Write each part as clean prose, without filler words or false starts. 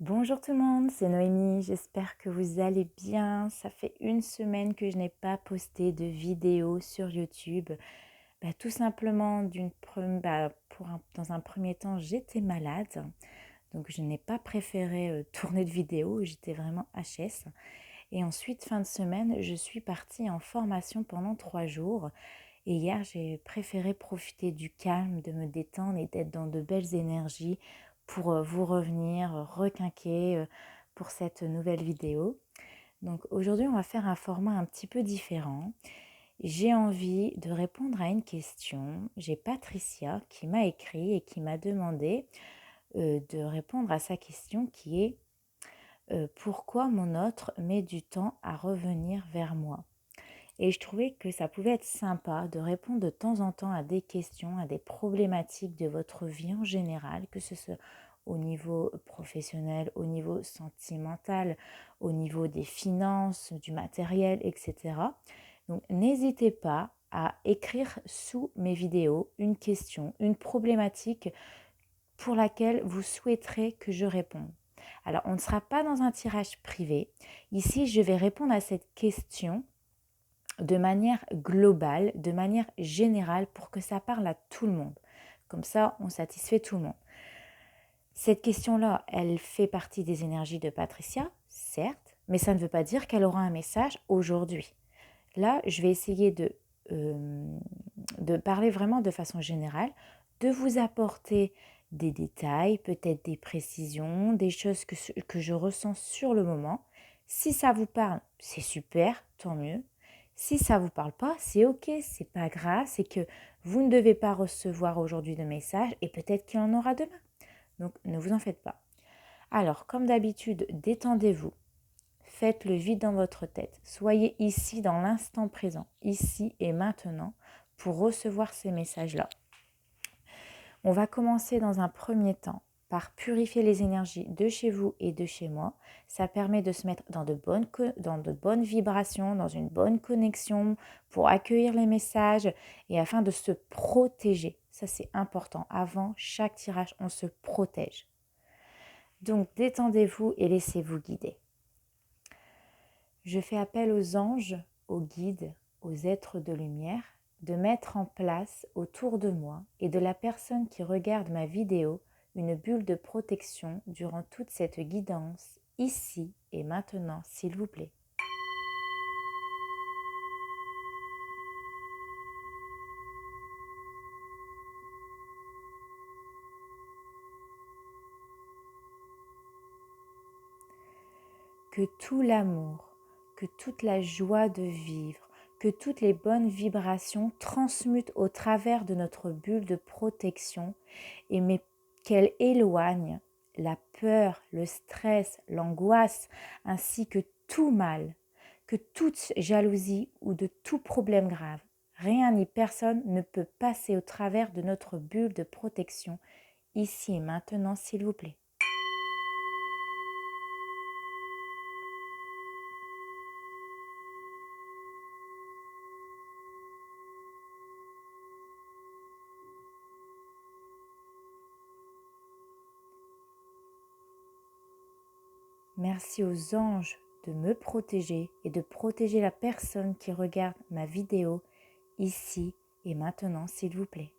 Bonjour tout le monde, c'est Noémie, j'espère que vous allez bien. Ça fait une semaine que je n'ai pas posté de vidéo sur YouTube. Tout simplement, dans un premier temps, j'étais malade, donc je n'ai pas préféré tourner de vidéo, j'étais vraiment HS. Et ensuite, fin de semaine, je suis partie en formation pendant 3 jours. Et hier, j'ai préféré profiter du calme, de me détendre et d'être dans de belles énergies pour vous revenir, requinquer pour cette nouvelle vidéo. Donc aujourd'hui, on va faire un format un petit peu différent. J'ai envie de répondre à une question. J'ai Patricia qui m'a écrit et qui m'a demandé de répondre à sa question qui est pourquoi mon autre met du temps à revenir vers moi. Et je trouvais que ça pouvait être sympa de répondre de temps en temps à des questions, à des problématiques de votre vie en général, que ce soit au niveau professionnel, au niveau sentimental, au niveau des finances, du matériel, etc. Donc n'hésitez pas à écrire sous mes vidéos une question, une problématique pour laquelle vous souhaiterez que je réponde. Alors on ne sera pas dans un tirage privé. Ici, je vais répondre à cette question de manière globale, de manière générale, pour que ça parle à tout le monde. Comme ça, on satisfait tout le monde. Cette question-là, elle fait partie des énergies de Patricia, certes, mais ça ne veut pas dire qu'elle aura un message aujourd'hui. Là, je vais essayer de parler vraiment de façon générale, de vous apporter des détails, peut-être des précisions, des choses que je ressens sur le moment. Si ça vous parle, c'est super, tant mieux. Si ça ne vous parle pas, c'est ok, c'est pas grave, c'est que vous ne devez pas recevoir aujourd'hui de message et peut-être qu'il y en aura demain. Donc ne vous en faites pas. Alors, comme d'habitude, détendez-vous. Faites le vide dans votre tête. Soyez ici dans l'instant présent, ici et maintenant, pour recevoir ces messages-là. On va commencer dans un premier temps par purifier les énergies de chez vous et de chez moi. Ça permet de se mettre dans de bonnes vibrations, dans une bonne connexion pour accueillir les messages et afin de se protéger. Ça, c'est important. Avant chaque tirage, on se protège. Donc, détendez-vous et laissez-vous guider. Je fais appel aux anges, aux guides, aux êtres de lumière, de mettre en place autour de moi et de la personne qui regarde ma vidéo une bulle de protection durant toute cette guidance, ici et maintenant, s'il vous plaît. Que tout l'amour, que toute la joie de vivre, que toutes les bonnes vibrations transmutent au travers de notre bulle de protection et qu'elle éloigne la peur, le stress, l'angoisse, ainsi que tout mal, que toute jalousie ou de tout problème grave. Rien ni personne ne peut passer au travers de notre bulle de protection, ici et maintenant, s'il vous plaît. Merci aux anges de me protéger et de protéger la personne qui regarde ma vidéo ici et maintenant, s'il vous plaît.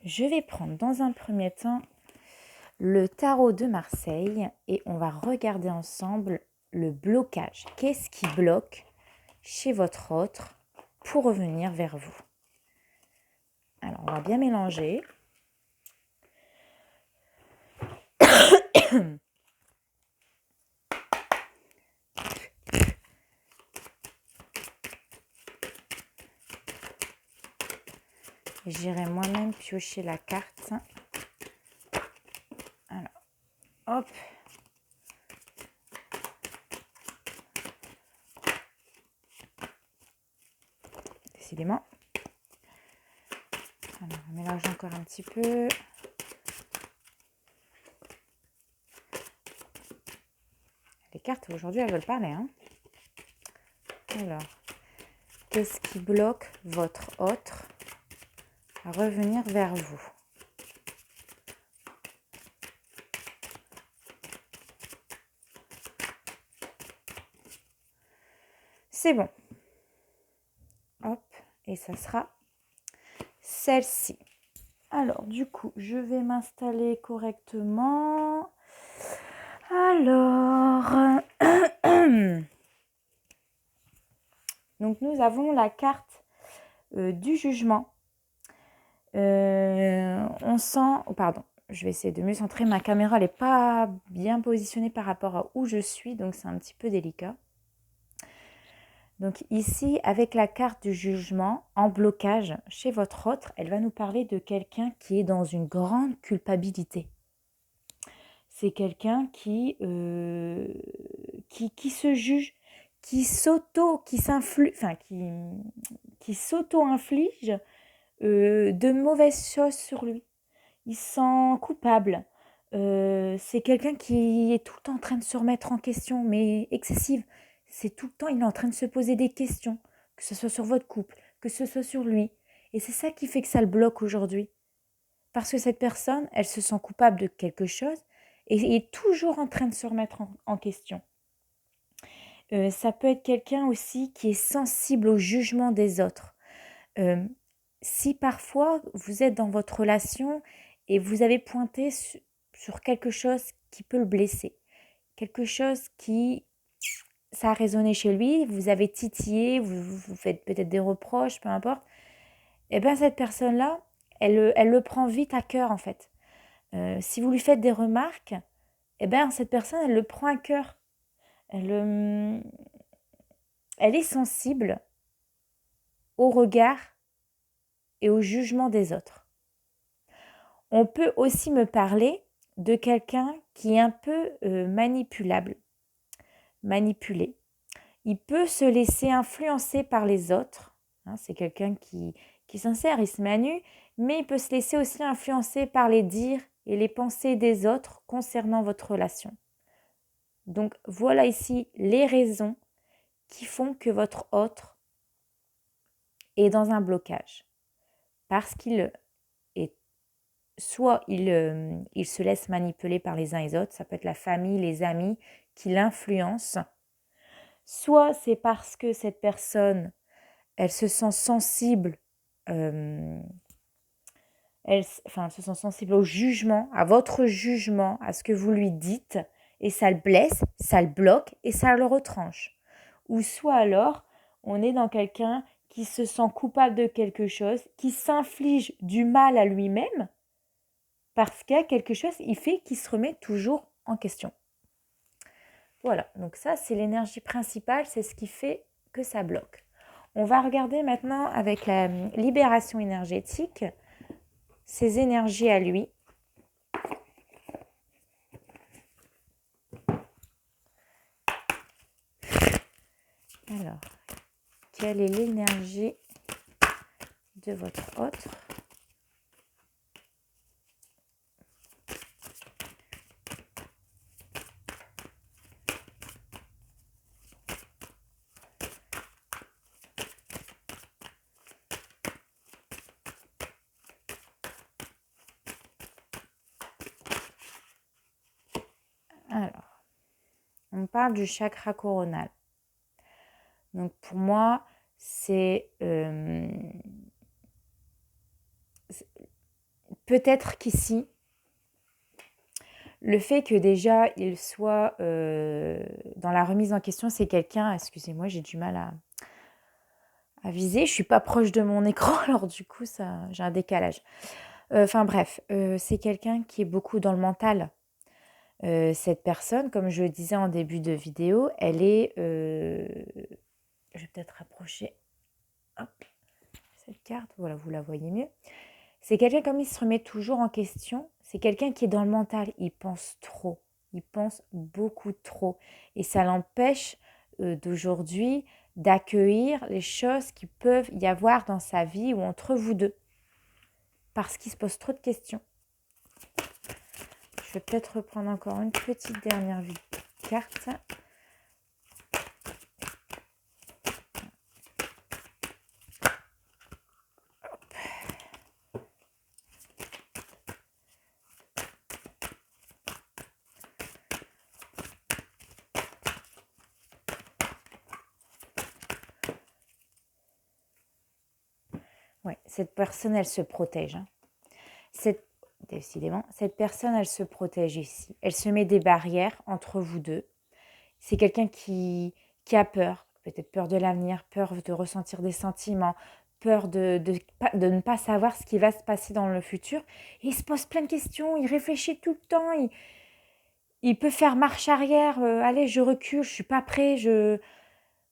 je vais prendre dans un premier temps le tarot de Marseille et on va regarder ensemble le blocage. Qu'est-ce qui bloque chez votre autre pour revenir vers vous? Alors, on va bien mélanger. J'irai moi-même piocher la carte. Alors, hop. Décidément. Alors, on mélange encore un petit peu. Les cartes, aujourd'hui, elles veulent parler. Hein. Alors, qu'est-ce qui bloque votre autre à revenir vers vous? C'est bon. Hop, et ça sera celle-ci. Alors, du coup, je vais m'installer correctement. Alors, donc nous avons la carte du jugement. On sent, oh, pardon, je vais essayer de mieux centrer. Ma caméra, elle n'est pas bien positionnée par rapport à où je suis, donc c'est un petit peu délicat. Donc ici, avec la carte du jugement en blocage chez votre autre, elle va nous parler de quelqu'un qui est dans une grande culpabilité. C'est quelqu'un qui se juge, qui s'auto-inflige de mauvaises choses sur lui. Il se sent coupable. C'est quelqu'un qui est tout le temps en train de se remettre en question, mais excessive. C'est tout le temps, il est en train de se poser des questions, que ce soit sur votre couple, que ce soit sur lui. Et c'est ça qui fait que ça le bloque aujourd'hui. Parce que cette personne, elle se sent coupable de quelque chose et est toujours en train de se remettre en question. Ça peut être quelqu'un aussi qui est sensible au jugement des autres. Si parfois vous êtes dans votre relation et vous avez pointé sur quelque chose qui peut le blesser, quelque chose qui, ça a résonné chez lui, vous avez titillé, vous faites peut-être des reproches, peu importe, et bien cette personne-là, elle le prend vite à cœur en fait. Si vous lui faites des remarques, et bien cette personne, elle le prend à cœur. Elle est sensible au regard et au jugement des autres. On peut aussi me parler de quelqu'un qui est un peu manipulé. Il peut se laisser influencer par les autres. Hein, c'est quelqu'un qui est sincère, il se met à nu, mais il peut se laisser aussi influencer par les dires et les pensées des autres concernant votre relation. Donc voilà ici les raisons qui font que votre autre est dans un blocage. Parce qu'il est soit il se laisse manipuler par les uns et les autres, ça peut être la famille, les amis qui l'influencent, soit c'est parce que cette personne, elle se sent sensible, elle se sent sensible au jugement, à votre jugement, à ce que vous lui dites, et ça le blesse, ça le bloque et ça le retranche. Ou soit alors, on est dans quelqu'un qui se sent coupable de quelque chose, qui s'inflige du mal à lui-même, parce qu'il y a quelque chose, il fait qu'il se remet toujours en question. Voilà, donc ça c'est l'énergie principale, c'est ce qui fait que ça bloque. On va regarder maintenant avec la libération énergétique, ses énergies à lui. Alors, quelle est l'énergie de votre autre ? Alors, on parle du chakra coronal. Donc pour moi, c'est peut-être qu'ici, le fait que déjà il soit dans la remise en question, c'est quelqu'un, excusez-moi, j'ai du mal à viser, je suis pas proche de mon écran, alors du coup, j'ai un décalage. Enfin bref, c'est quelqu'un qui est beaucoup dans le mental. Cette personne, comme je le disais en début de vidéo, elle est... je vais peut-être rapprocher hop, cette carte, voilà, vous la voyez mieux. C'est quelqu'un comme il se remet toujours en question, c'est quelqu'un qui est dans le mental, il pense trop, il pense beaucoup trop. Et ça l'empêche d'aujourd'hui d'accueillir les choses qui peuvent y avoir dans sa vie ou entre vous deux, parce qu'il se pose trop de questions. Je vais peut-être reprendre encore une petite dernière carte. Ouais, cette personne, elle se protège. Hein. Décidément, cette personne, elle se protège ici. Elle se met des barrières entre vous deux. C'est quelqu'un qui a peur, peut-être peur de l'avenir, peur de ressentir des sentiments, peur de ne pas savoir ce qui va se passer dans le futur. Et il se pose plein de questions, il réfléchit tout le temps, il peut faire marche arrière, allez, je recule, je suis pas prêt,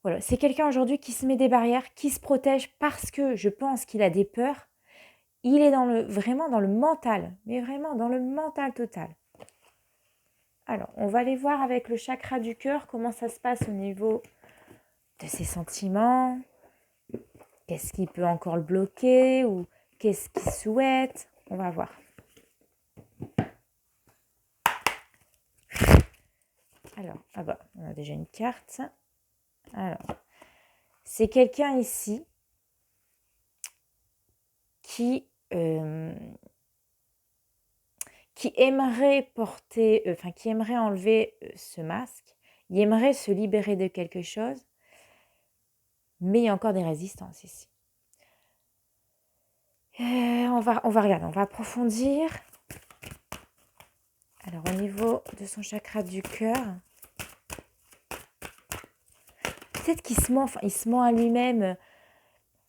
Voilà, c'est quelqu'un aujourd'hui qui se met des barrières, qui se protège parce que je pense qu'il a des peurs. Il est vraiment dans le mental, mais vraiment dans le mental total. Alors, on va aller voir avec le chakra du cœur comment ça se passe au niveau de ses sentiments. Qu'est-ce qui peut encore le bloquer ou qu'est-ce qu'il souhaite? On va voir. Alors, ah bah, on a déjà une carte. Alors, c'est quelqu'un ici qui aimerait porter, qui aimerait enlever ce masque, il aimerait se libérer de quelque chose, mais il y a encore des résistances ici. On va regarder, on va approfondir. Alors au niveau de son chakra du cœur, peut-être qu'il se ment à lui-même.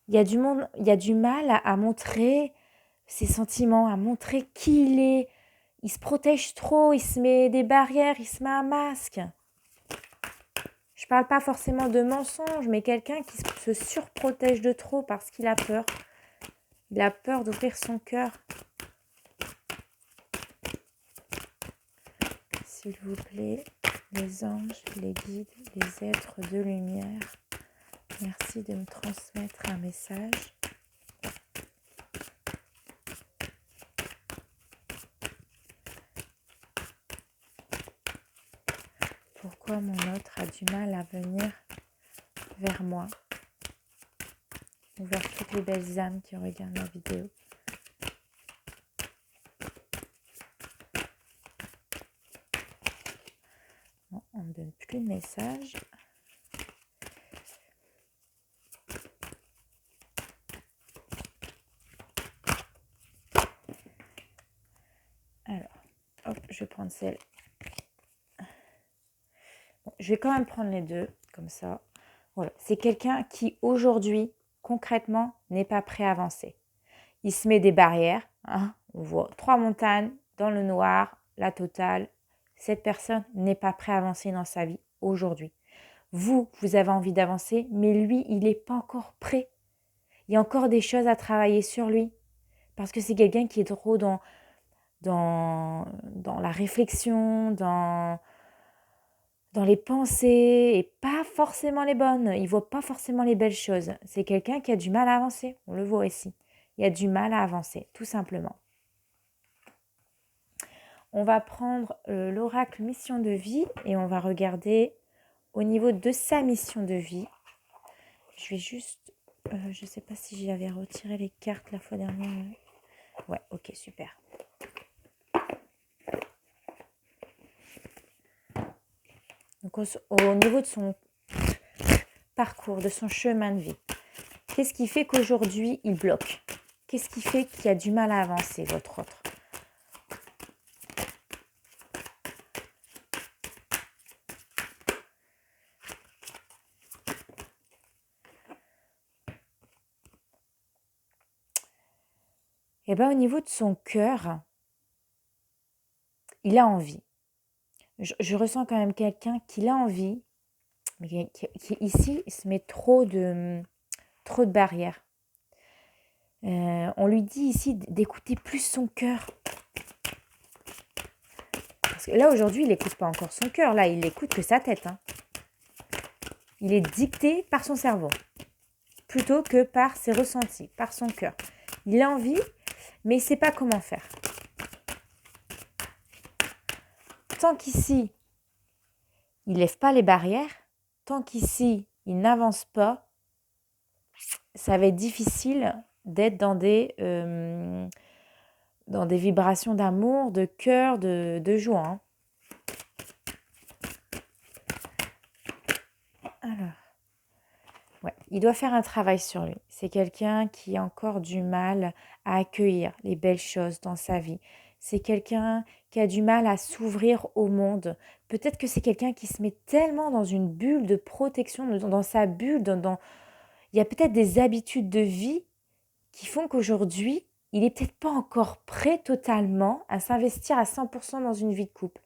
Il y a du mal à montrer ses sentiments, à montrer qui il est. Il se protège trop, il se met des barrières, il se met un masque. Je ne parle pas forcément de mensonge, mais quelqu'un qui se surprotège de trop parce qu'il a peur. Il a peur d'ouvrir son cœur. S'il vous plaît, les anges, les guides, les êtres de lumière, merci de me transmettre un message. Pourquoi mon autre a du mal à venir vers moi ou vers toutes les belles âmes qui regardent la vidéo? Bon, on ne donne plus de message. Alors, hop, je vais prendre celle. Bon, je vais quand même prendre les deux, comme ça. Voilà, c'est quelqu'un qui aujourd'hui, concrètement, n'est pas prêt à avancer. Il se met des barrières. Hein. On voit 3 montagnes dans le noir, la totale. Cette personne n'est pas prêt à avancer dans sa vie aujourd'hui. Vous avez envie d'avancer, mais lui, il n'est pas encore prêt. Il y a encore des choses à travailler sur lui. Parce que c'est quelqu'un qui est trop dans la réflexion, dans les pensées, et pas forcément les bonnes. Il ne voit pas forcément les belles choses. C'est quelqu'un qui a du mal à avancer. On le voit ici. Il y a du mal à avancer, tout simplement. On va prendre l'oracle mission de vie et on va regarder au niveau de sa mission de vie. Je vais juste... je ne sais pas si j'avais retiré les cartes la fois dernière. Ouais, ok, super. Donc au niveau de son parcours, de son chemin de vie, qu'est-ce qui fait qu'aujourd'hui il bloque? Qu'est-ce qui fait qu'il a du mal à avancer, votre autre? Eh bien, au niveau de son cœur, il a envie. Je ressens quand même quelqu'un qui a envie, mais qui ici se met trop de barrières. On lui dit ici d'écouter plus son cœur. Parce que là, aujourd'hui, il n'écoute pas encore son cœur. Là, il n'écoute que sa tête. Hein. Il est dicté par son cerveau, plutôt que par ses ressentis, par son cœur. Il a envie, mais il ne sait pas comment faire. Tant qu'ici, il ne lève pas les barrières, tant qu'ici, il n'avance pas, ça va être difficile d'être dans des vibrations d'amour, de cœur, de joie. Hein. Alors, ouais, il doit faire un travail sur lui. C'est quelqu'un qui a encore du mal à accueillir les belles choses dans sa vie. C'est quelqu'un qui a du mal à s'ouvrir au monde. Peut-être que c'est quelqu'un qui se met tellement dans une bulle de protection, dans sa bulle, il y a peut-être des habitudes de vie qui font qu'aujourd'hui, il n'est peut-être pas encore prêt totalement à s'investir à 100% dans une vie de couple.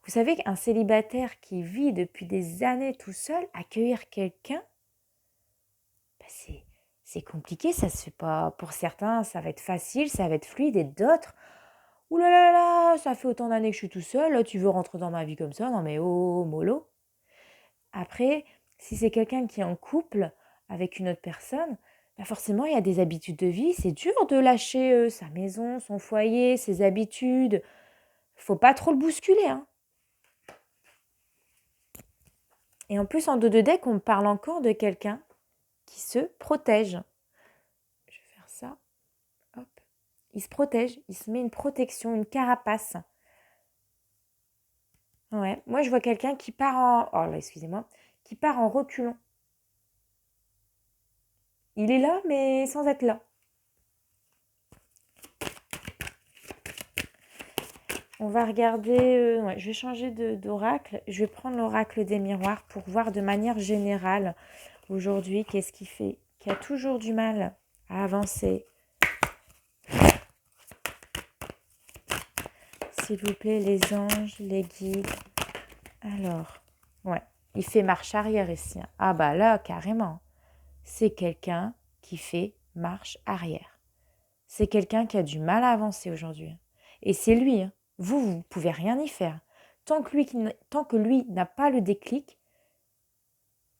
Vous savez qu'un célibataire qui vit depuis des années tout seul, accueillir quelqu'un, c'est compliqué, ça se fait pas. Pour certains, ça va être facile, ça va être fluide, et d'autres, ouh là là là, ça fait autant d'années que je suis tout seul, là, tu veux rentrer dans ma vie comme ça? Non mais oh, mollo. Après, si c'est quelqu'un qui est en couple avec une autre personne, bah forcément, il y a des habitudes de vie. C'est dur de lâcher sa maison, son foyer, ses habitudes. Faut pas trop le bousculer. Hein. Et en plus, en dos de deck, on parle encore de quelqu'un qui se protège. Je vais faire ça. Hop. Il se protège. Il se met une protection, une carapace. Ouais. Moi, je vois quelqu'un qui part en... Oh là, excusez-moi. Qui part en reculant. Il est là, mais sans être là. On va regarder, je vais changer d'oracle. Je vais prendre l'oracle des miroirs pour voir de manière générale aujourd'hui qu'est-ce qui fait, qui a toujours du mal à avancer. S'il vous plaît, les anges, les guides. Alors, ouais, il fait marche arrière ici. Ah bah là, carrément. C'est quelqu'un qui fait marche arrière. C'est quelqu'un qui a du mal à avancer aujourd'hui. Et c'est lui, hein. Vous ne pouvez rien y faire. Tant que lui n'a pas le déclic,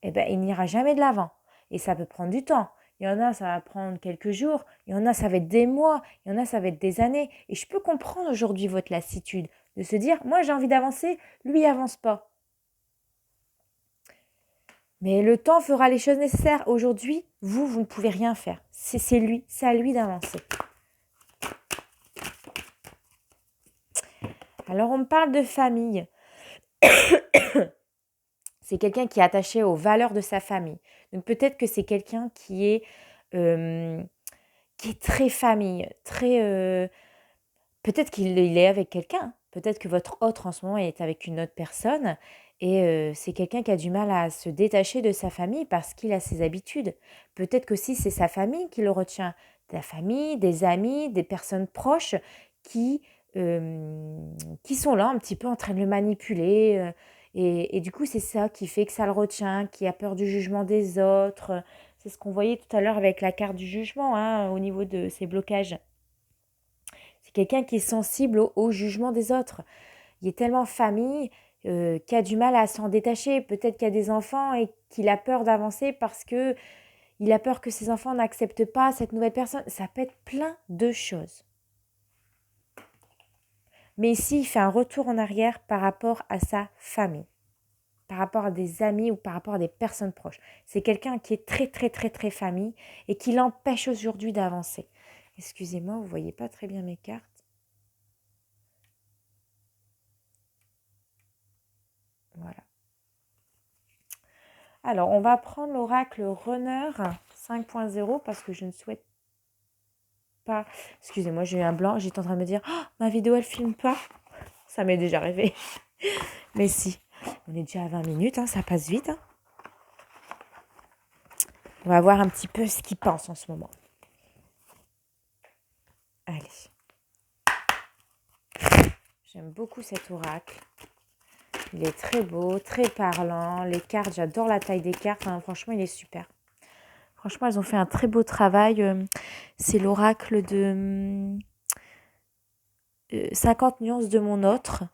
eh ben, il n'ira jamais de l'avant. Et ça peut prendre du temps. Il y en a, ça va prendre quelques jours. Il y en a, ça va être des mois. Il y en a, ça va être des années. Et je peux comprendre aujourd'hui votre lassitude de se dire, moi j'ai envie d'avancer, lui avance pas. Mais le temps fera les choses nécessaires. Aujourd'hui, vous ne pouvez rien faire. C'est lui, c'est à lui d'avancer. Alors, on me parle de famille. C'est quelqu'un qui est attaché aux valeurs de sa famille. Donc, peut-être que c'est quelqu'un qui est très famille, très... peut-être qu'il est avec quelqu'un. Peut-être que votre autre en ce moment est avec une autre personne. Et c'est quelqu'un qui a du mal à se détacher de sa famille parce qu'il a ses habitudes. Peut-être qu'aussi c'est sa famille qui le retient. La famille, des amis, des personnes proches qui sont là un petit peu en train de le manipuler. Et du coup, c'est ça qui fait que ça le retient, qui a peur du jugement des autres. C'est ce qu'on voyait tout à l'heure avec la carte du jugement, hein, au niveau de ces blocages. C'est quelqu'un qui est sensible au jugement des autres. Il est tellement famille qui a du mal à s'en détacher. Peut-être qu'il y a des enfants et qu'il a peur d'avancer parce que il a peur que ses enfants n'acceptent pas cette nouvelle personne. Ça peut être plein de choses. Mais ici, il fait un retour en arrière par rapport à sa famille, par rapport à des amis ou par rapport à des personnes proches. C'est quelqu'un qui est très, très, très, très famille et qui l'empêche aujourd'hui d'avancer. Excusez-moi, vous ne voyez pas très bien mes cartes. Voilà. Alors, on va prendre l'oracle Runner 5.0 parce que je ne souhaite pas. Excusez-moi, j'ai eu un blanc. J'étais en train de me dire, oh, ma vidéo, elle filme pas. Ça m'est déjà arrivé. Mais si, on est déjà à 20 minutes, hein, ça passe vite. Hein. On va voir un petit peu ce qu'il pense en ce moment. Allez. J'aime beaucoup cet oracle. Il est très beau, très parlant. Les cartes, j'adore la taille des cartes. Hein, franchement, il est super. Franchement, elles ont fait un très beau travail. C'est l'oracle de 50 nuances de mon autre.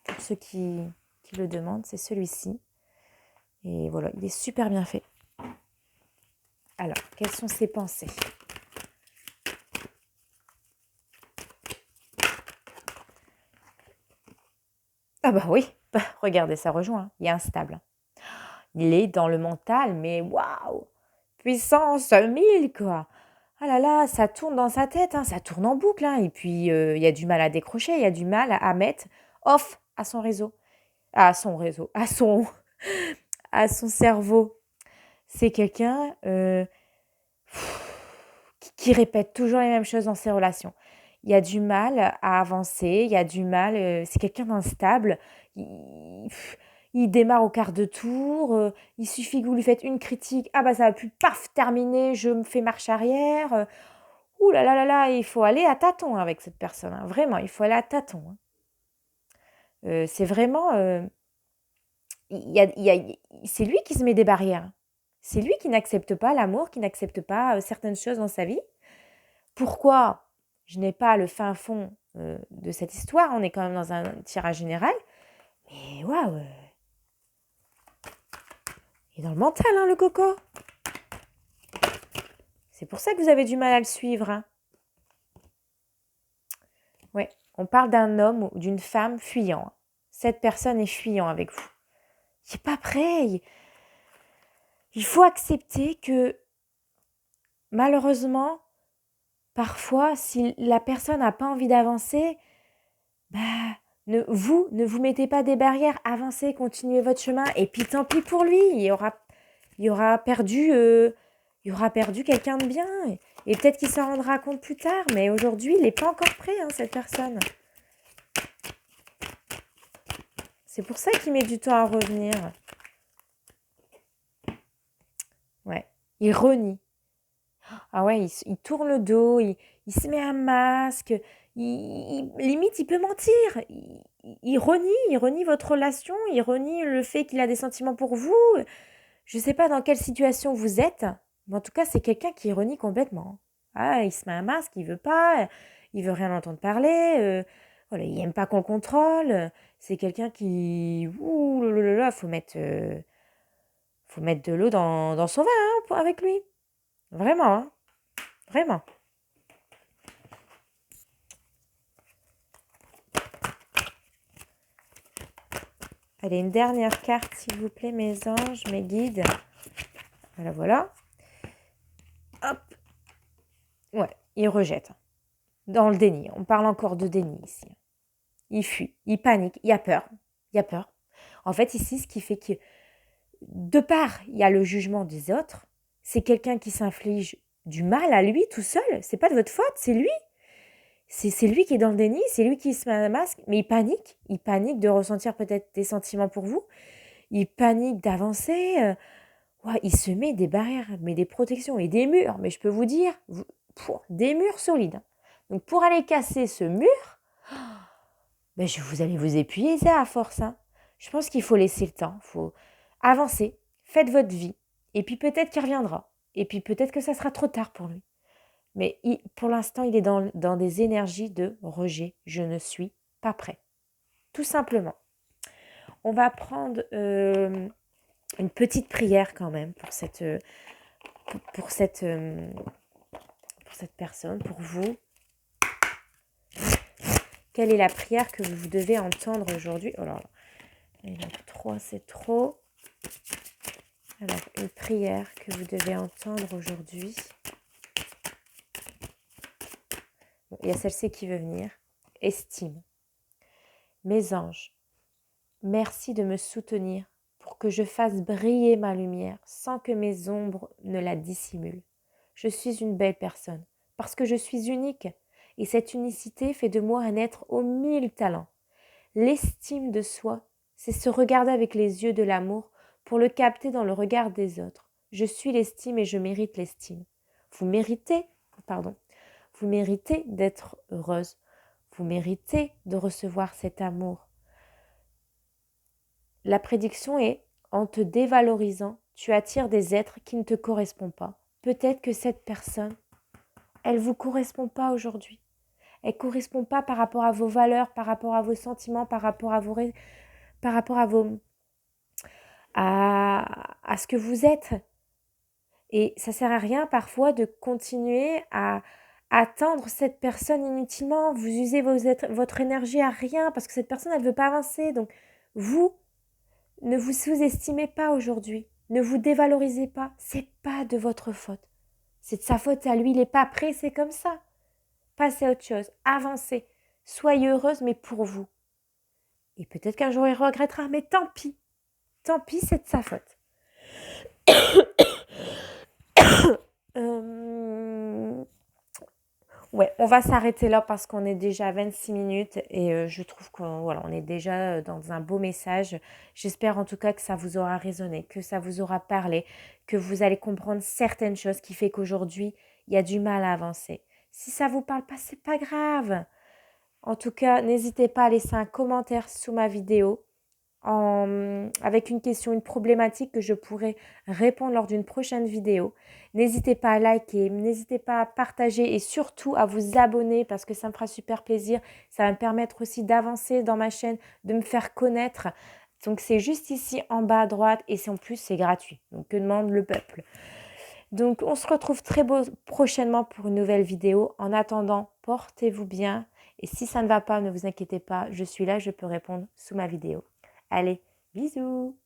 Pour ceux qui le demandent, c'est celui-ci. Et voilà, il est super bien fait. Alors, quelles sont ses pensées ? Ah bah oui, regardez, ça rejoint. Il est instable. Il est dans le mental, mais waouh, puissance 1000 quoi. Ah là là, ça tourne dans sa tête, hein, ça tourne en boucle. Hein, et puis, il y a du mal à décrocher, il y a du mal à mettre off à son réseau. À son réseau, à son cerveau. C'est quelqu'un qui répète toujours les mêmes choses dans ses relations. Il y a du mal à avancer, il y a du mal, c'est quelqu'un d'instable. Il démarre au quart de tour, il suffit que vous lui faites une critique, ah bah ça va plus, paf, terminé, je me fais marche arrière. Ouh là là là là, il faut aller à tâtons avec cette personne, hein, vraiment, il faut aller à tâtons. Hein. C'est vraiment... c'est lui qui se met des barrières. C'est lui qui n'accepte pas l'amour, qui n'accepte pas certaines choses dans sa vie. Pourquoi je n'ai pas le fin fond de cette histoire, on est quand même dans un tirage général, mais waouh, il est dans le mental, hein, le coco. C'est pour ça que vous avez du mal à le suivre. Hein. Ouais, on parle d'un homme ou d'une femme fuyant. Cette personne est fuyant avec vous. Il n'est pas prêt. Il faut accepter que malheureusement, parfois, si la personne n'a pas envie d'avancer, bah, ne vous mettez pas des barrières, avancez, continuez votre chemin, et puis tant pis pour lui, il aura perdu quelqu'un de bien, et peut-être qu'il s'en rendra compte plus tard, mais aujourd'hui, il n'est pas encore prêt, hein, cette personne. C'est pour ça qu'il met du temps à revenir. Ouais, il renie. Ah ouais, il tourne le dos, il se met un masque, limite il peut mentir, il renie votre relation, il renie le fait qu'il a des sentiments pour vous. Je ne sais pas dans quelle situation vous êtes, mais en tout cas c'est quelqu'un qui renie complètement. Ah, il se met un masque, il veut pas, il veut rien entendre parler, voilà, il aime pas qu'on le contrôle. C'est quelqu'un qui, ouh là là, faut mettre de l'eau dans son vin hein, avec lui. Vraiment, hein, vraiment. Allez, une dernière carte, s'il vous plaît, mes anges, mes guides. Voilà, voilà. Hop. Ouais, il rejette. Dans le déni. On parle encore de déni ici. Il fuit, il panique, il a peur. Il a peur. En fait, ici, ce qui fait que, de part, il y a le jugement des autres, c'est quelqu'un qui s'inflige du mal à lui tout seul. C'est pas de votre faute, c'est lui. C'est lui qui est dans le déni, c'est lui qui se met un masque, mais il panique. Il panique de ressentir peut-être des sentiments pour vous. Il panique d'avancer. Ouais, il se met des barrières, mais des protections et des murs. Mais je peux vous dire, des murs solides. Donc pour aller casser ce mur, ben vous allez vous épuiser à force. Hein. Je pense qu'il faut laisser le temps, il faut avancer, faites votre vie. Et puis peut-être qu'il reviendra. Et puis peut-être que ça sera trop tard pour lui. Mais pour l'instant, il est dans des énergies de rejet. Je ne suis pas prêt. Tout simplement. On va prendre une petite prière quand même pour cette personne, pour vous. Quelle est la prière que vous devez entendre aujourd'hui ? Oh là là, il y en a 3, c'est trop. Alors, une prière que vous devez entendre aujourd'hui. Bon, il y a celle-ci qui veut venir. Estime. Mes anges, merci de me soutenir pour que je fasse briller ma lumière sans que mes ombres ne la dissimulent. je suis une belle personne, parce que je suis unique. Et cette unicité fait de moi un être aux 1000 talents. L'estime de soi, c'est se regarder avec les yeux de l'amour pour le capter dans le regard des autres. Je suis l'estime et je mérite l'estime. Vous méritez, pardon, vous méritez d'être heureuse. Vous méritez de recevoir cet amour. La prédiction est, en te dévalorisant, tu attires des êtres qui ne te correspondent pas. Peut-être que cette personne, elle ne vous correspond pas aujourd'hui. Elle ne correspond pas par rapport à vos valeurs, par rapport à vos sentiments, par rapport à à ce que vous êtes. Et ça sert à rien parfois de continuer à attendre cette personne inutilement. Vous usez votre énergie à rien parce que cette personne, elle ne veut pas avancer. Donc, vous, ne vous sous-estimez pas aujourd'hui. Ne vous dévalorisez pas. C'est pas de votre faute. C'est de sa faute à lui. Il n'est pas prêt, c'est comme ça. Passez à autre chose. Avancez. Soyez heureuse, mais pour vous. Et peut-être qu'un jour, il regrettera, mais tant pis. Tant pis, c'est de sa faute. Ouais, on va s'arrêter là parce qu'on est déjà à 26 minutes et je trouve qu'on voilà, on est déjà dans un beau message. J'espère en tout cas que ça vous aura résonné, que ça vous aura parlé, que vous allez comprendre certaines choses qui fait qu'aujourd'hui, il y a du mal à avancer. Si ça vous parle pas, c'est pas grave. En tout cas, n'hésitez pas à laisser un commentaire sous ma vidéo avec une question, une problématique que je pourrais répondre lors d'une prochaine vidéo. N'hésitez pas à liker, n'hésitez pas à partager et surtout à vous abonner parce que ça me fera super plaisir. Ça va me permettre aussi d'avancer dans ma chaîne, de me faire connaître. Donc c'est juste ici en bas à droite et en plus c'est gratuit. Donc que demande le peuple? Donc on se retrouve très prochainement pour une nouvelle vidéo. En attendant, portez-vous bien. Et si ça ne va pas, ne vous inquiétez pas, je suis là, je peux répondre sous ma vidéo. Allez, bisous!